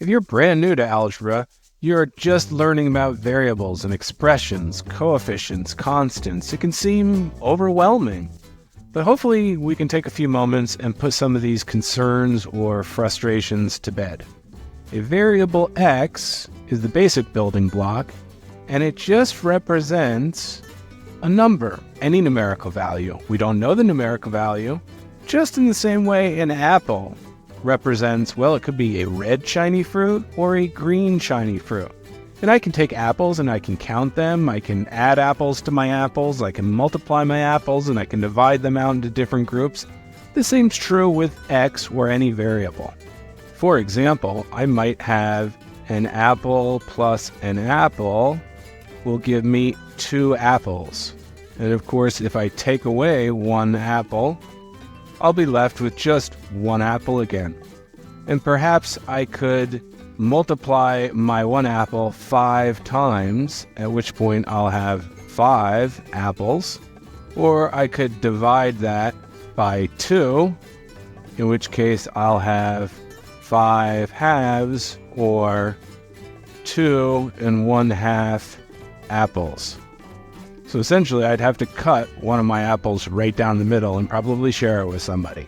If you're brand new to algebra, you're just learning about variables and expressions, coefficients, constants. It can seem overwhelming. But hopefully we can take a few moments and put some of these concerns or frustrations to bed. A variable x is the basic building block, and it just represents a number, any numerical value. We don't know the numerical value, just in the same way an apple represents, well, it could be a red shiny fruit or a green shiny fruit. And I can take apples and I can count them, I can add apples to my apples, I can multiply my apples, and I can divide them out into different groups. The same's true with x or any variable. For example, I might have an apple plus an apple will give me 2 apples. And of course, if I take away 1 apple, I'll be left with just 1 apple again. And perhaps I could multiply my 1 apple 5 times, at which point I'll have 5 apples. Or I could divide that by 2, in which case I'll have 5 halves, or 2 1/2 apples. So essentially I'd have to cut one of my apples right down the middle and probably share it with somebody.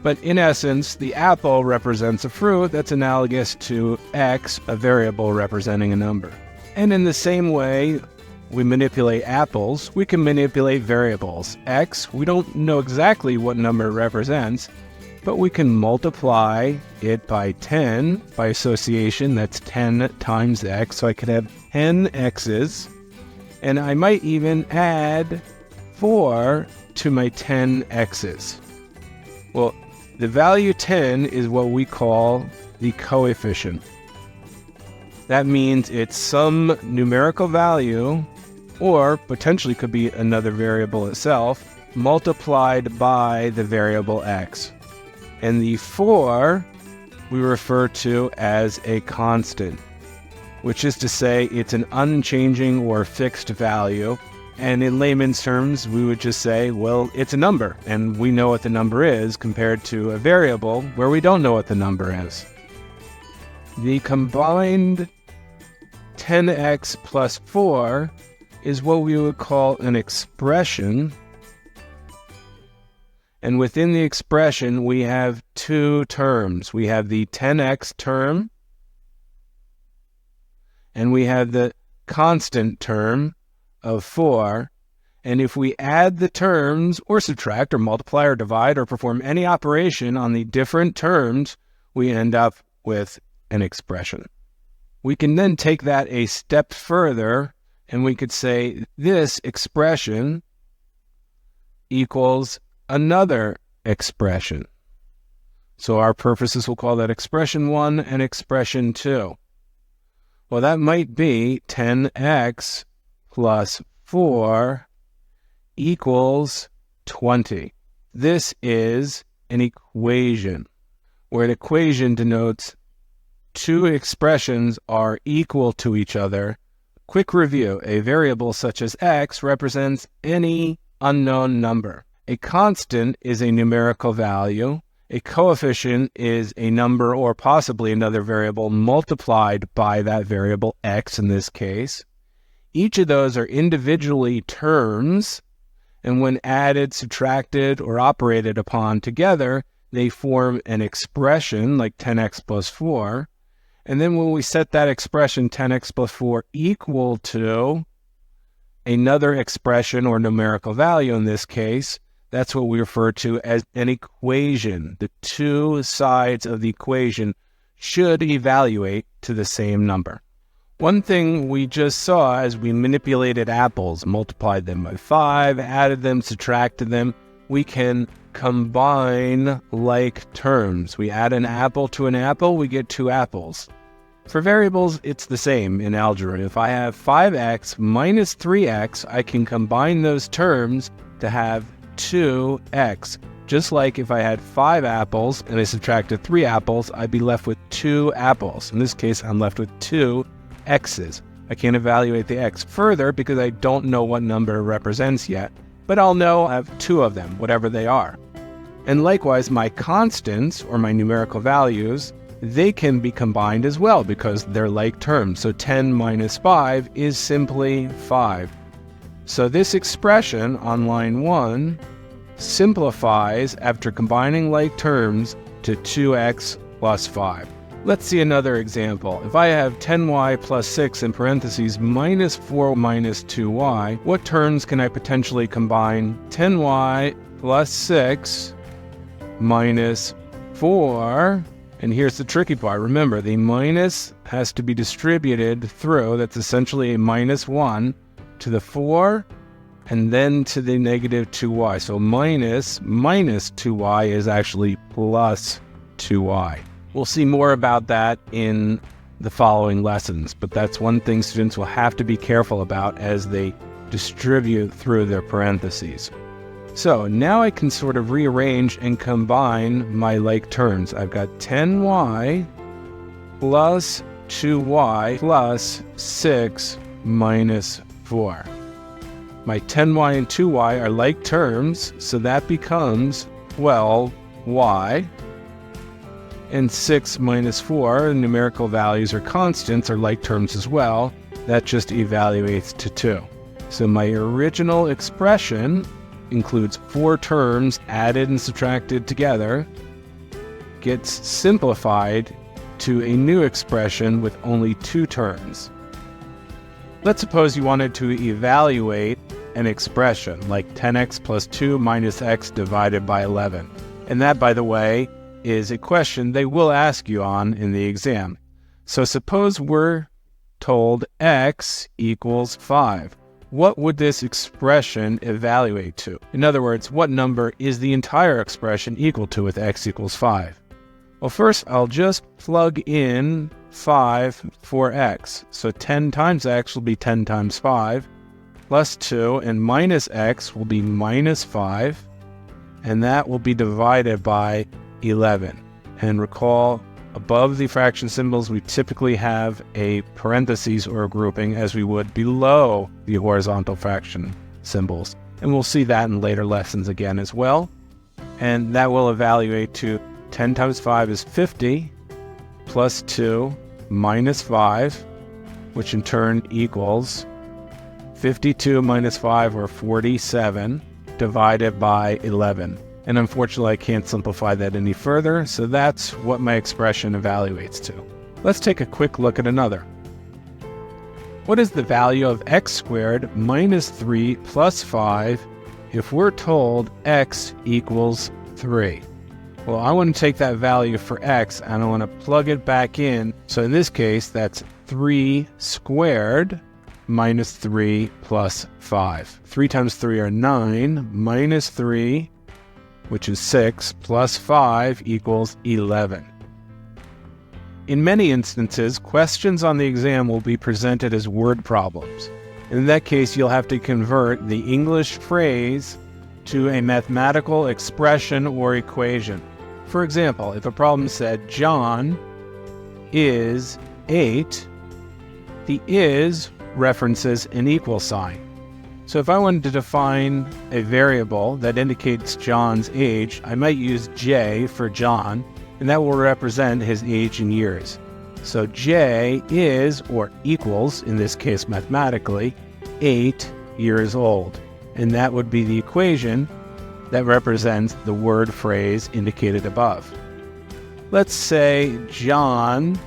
But in essence, the apple represents a fruit that's analogous to x, a variable representing a number. And in the same way we manipulate apples, we can manipulate variables. X, we don't know exactly what number it represents, but we can multiply it by 10 by association. That's 10 times x, so I could have 10 x's. And I might even add 4 to my 10 x's. Well, the value 10 is what we call the coefficient. That means it's some numerical value, or potentially could be another variable itself, multiplied by the variable x. And the 4 we refer to as a constant, which is to say it's an unchanging or fixed value. And in layman's terms, we would just say, well, it's a number, and we know what the number is, compared to a variable where we don't know what the number is. The combined 10x plus 4 is what we would call an expression. And within the expression, we have 2 terms. We have the 10x term, and we have the constant term of 4. And if we add the terms, or subtract, or multiply, or divide, or perform any operation on the different terms, we end up with an expression. We can then take that a step further, and we could say this expression equals another expression. So our purposes will call that expression 1 and expression 2. Well, that might be 10x plus 4 equals 20. This is an equation, where an equation denotes 2 expressions are equal to each other. Quick review: a variable such as x represents any unknown number. A constant is a numerical value. A coefficient is a number, or possibly another variable, multiplied by that variable, x in this case. Each of those are individually terms, and when added, subtracted, or operated upon together, they form an expression like 10x plus 4. And then when we set that expression 10x plus 4 equal to another expression or numerical value in this case, that's what we refer to as an equation. The 2 sides of the equation should evaluate to the same number. One thing we just saw as we manipulated apples, multiplied them by 5, added them, subtracted them, we can combine like terms. We add an apple to an apple, we get 2 apples. For variables, it's the same in algebra. If I have 5x minus 3x, I can combine those terms to have 2x. Just like if I had 5 apples and I subtracted 3 apples, I'd be left with 2 apples. In this case, I'm left with 2 x's. I can't evaluate the x further because I don't know what number it represents yet, but I'll know I have 2 of them, whatever they are. And likewise, my constants, or my numerical values, they can be combined as well because they're like terms. So 10 minus 5 is simply 5. So this expression on line 1 simplifies after combining like terms to 2x plus 5. Let's see another example. If I have 10y plus 6 in parentheses minus 4 minus 2y, what terms can I potentially combine? 10y plus 6 minus 4, and here's the tricky part. Remember, the minus has to be distributed through, that's essentially a minus 1, to the 4, and then to the negative 2y. So minus 2y is actually plus 2y. We'll see more about that in the following lessons, but that's one thing students will have to be careful about as they distribute through their parentheses. So now I can sort of rearrange and combine my like terms. I've got 10y plus 2y plus 6 minus 4. My 10y and 2y are like terms, so that becomes 12y. And 6 minus 4, numerical values or constants, are like terms as well. That just evaluates to 2. So my original expression includes 4 terms added and subtracted together, gets simplified to a new expression with only 2 terms. Let's suppose you wanted to evaluate an expression like 10x plus 2 minus x divided by 11. And that, by the way, is a question they will ask you on in the exam. So suppose we're told x equals 5. What would this expression evaluate to? In other words, what number is the entire expression equal to with x equals 5? Well, first I'll just plug in 5 for x. So 10 times x will be 10 times 5, plus 2, and minus x will be minus 5, and that will be divided by 11. And recall, above the fraction symbols, we typically have a parentheses or a grouping as we would below the horizontal fraction symbols. And we'll see that in later lessons again as well. And that will evaluate to 10 times 5 is 50, plus 2 minus 5, which in turn equals 52 minus 5, or 47, divided by 11. And unfortunately, I can't simplify that any further, so that's what my expression evaluates to. Let's take a quick look at another. What is the value of x squared minus 3 plus 5 if we're told x equals 3? Well, I want to take that value for x and I want to plug it back in. So in this case, that's 3 squared minus 3 plus 5. 3 times 3 are 9, minus 3, which is 6, plus 5 equals 11. In many instances, questions on the exam will be presented as word problems. In that case, you'll have to convert the English phrase to a mathematical expression or equation. For example, if a problem said, John is 8, the is references an equal sign. So if I wanted to define a variable that indicates John's age, I might use J for John, and that will represent his age in years. So J is, or equals, in this case mathematically, 8 years old. And that would be the equation that represents the word phrase indicated above. Let's say John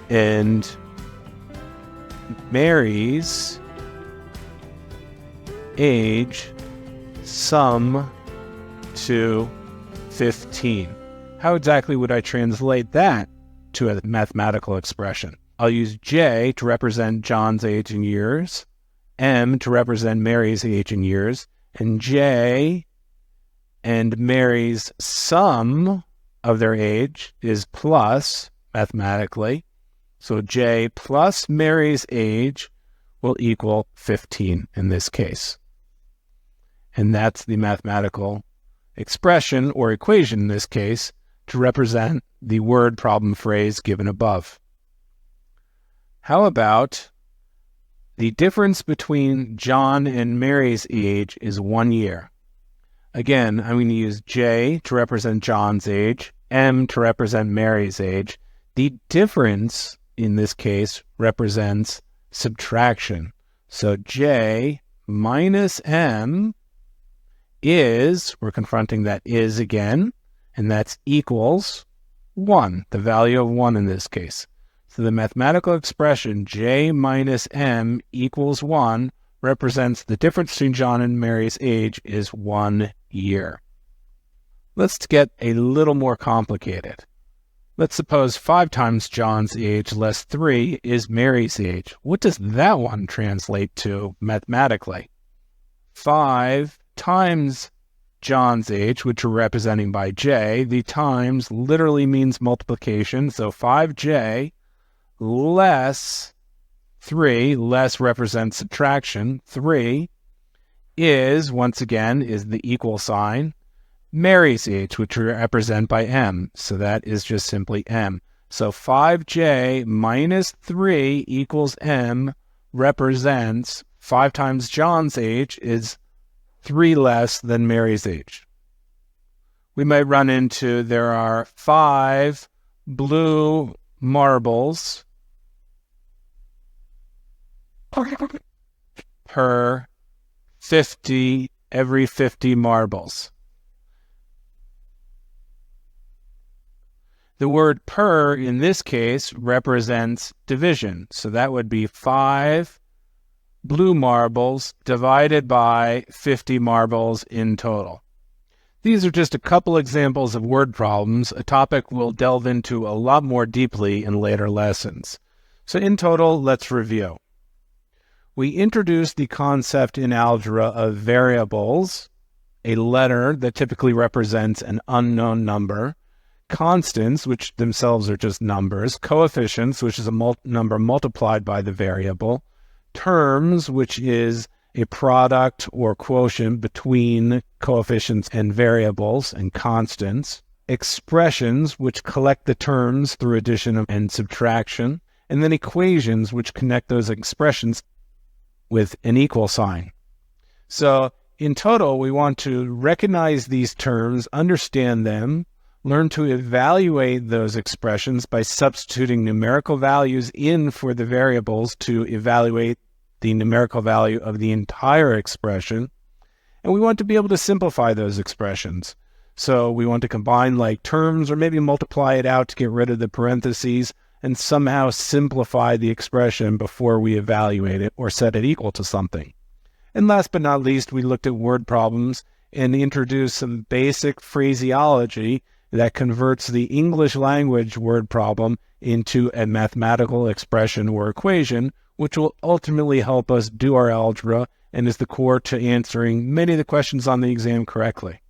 and Mary's age sum to 15. How exactly would I translate that to a mathematical expression? I'll use J to represent John's age in years, M to represent Mary's age in years, and J and Mary's sum of their age is plus, mathematically. So J plus Mary's age will equal 15 in this case. And that's the mathematical expression or equation in this case to represent the word problem phrase given above. How about the difference between John and Mary's age is 1 year? Again, I'm going to use J to represent John's age, M to represent Mary's age. The difference in this case represents subtraction. So J minus M is, we're confronting that is again, and that's equals 1, the value of 1 in this case. So the mathematical expression J minus M equals 1 represents the difference between John and Mary's age is 1 year. Let's get a little more complicated. Let's suppose 5 times John's age less 3 is Mary's age. What does that one translate to mathematically? 5 times John's age, which we're representing by J, the times literally means multiplication, so 5J less 3, less represents subtraction, 3 is, once again, is the equal sign, Mary's age, which we represent by M, so that is just simply M. So 5J minus 3 equals M represents 5 times John's age is 3 less than Mary's age. We might run into there are 5 blue marbles per 50 every 50 marbles. The word per in this case represents division. So that would be 5 blue marbles divided by 50 marbles in total. These are just a couple examples of word problems, a topic we'll delve into a lot more deeply in later lessons. So in total, let's review. We introduced the concept in algebra of variables, a letter that typically represents an unknown number, constants, which themselves are just numbers, coefficients, which is a number multiplied by the variable, terms, which is a product or quotient between coefficients and variables and constants, expressions, which collect the terms through addition and subtraction, and then equations, which connect those expressions with an equal sign. So in total, we want to recognize these terms, understand them, learn to evaluate those expressions by substituting numerical values in for the variables to evaluate the numerical value of the entire expression. And we want to be able to simplify those expressions. So we want to combine like terms or maybe multiply it out to get rid of the parentheses and somehow simplify the expression before we evaluate it or set it equal to something. And last but not least, we looked at word problems and introduced some basic phraseology that converts the English language word problem into a mathematical expression or equation, which will ultimately help us do our algebra and is the core to answering many of the questions on the exam correctly.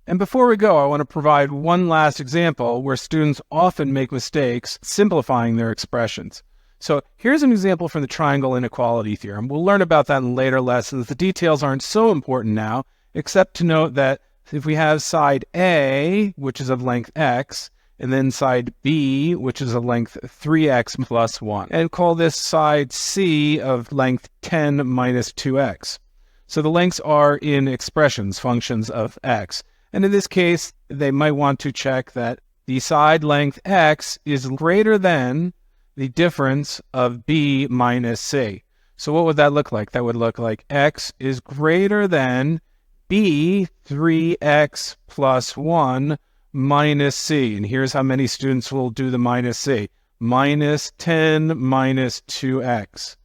And before we go, I want to provide one last example where students often make mistakes simplifying their expressions. So here's an example from the triangle inequality theorem. We'll learn about that in later lessons. The details aren't so important now, except to note that if we have side A, which is of length x, and then side B, which is of length 3x plus 1, and call this side C of length 10 minus 2x. So the lengths are in expressions, functions of x. And in this case, they might want to check that the side length x is greater than the difference of B minus C. So what would that look like? That would look like x is greater than B 3x plus 1 minus C. And here's how many students will do the minus C. Minus 10 minus 2x.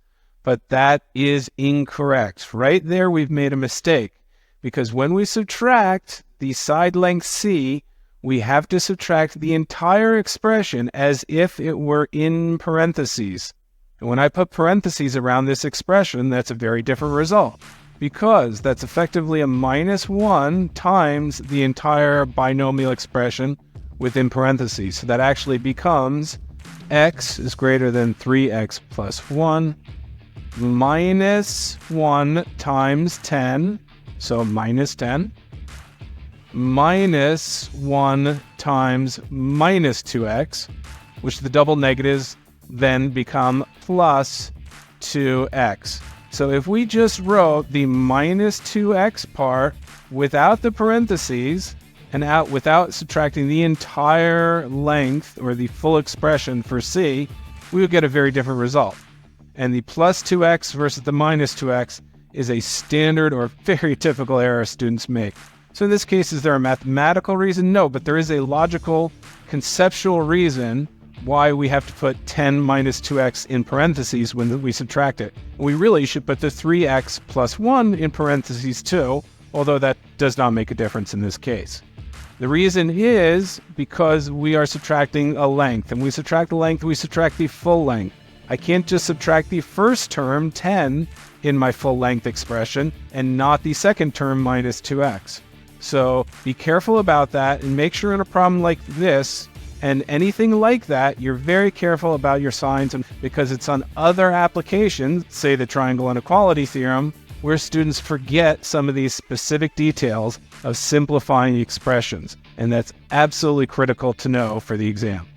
But that is incorrect. Right there, we've made a mistake. Because when we subtract the side length C, we have to subtract the entire expression as if it were in parentheses. And when I put parentheses around this expression, that's a very different result. Because that's effectively a minus 1 times the entire binomial expression within parentheses. So that actually becomes x is greater than 3x plus 1 minus 1 times 10, so minus 10, minus 1 times minus 2x, which the double negatives then become plus 2x. So if we just wrote the minus 2x part without the parentheses and out without subtracting the entire length or the full expression for c, we would get a very different result. And the plus 2x versus the minus 2x is a standard or very typical error students make. So in this case, is there a mathematical reason? No, but there is a logical, conceptual reason why we have to put 10 minus 2x in parentheses when we subtract it. We really should put the 3x plus 1 in parentheses too, although that does not make a difference in this case. The reason is because we are subtracting a length, and we subtract a length, we subtract the full length. I can't just subtract the first term, 10, in my full length expression, and not the second term, minus 2x. So be careful about that, and make sure in a problem like this, and anything like that, you're very careful about your signs, and because it's on other applications, say the triangle inequality theorem, where students forget some of these specific details of simplifying expressions. And that's absolutely critical to know for the exam.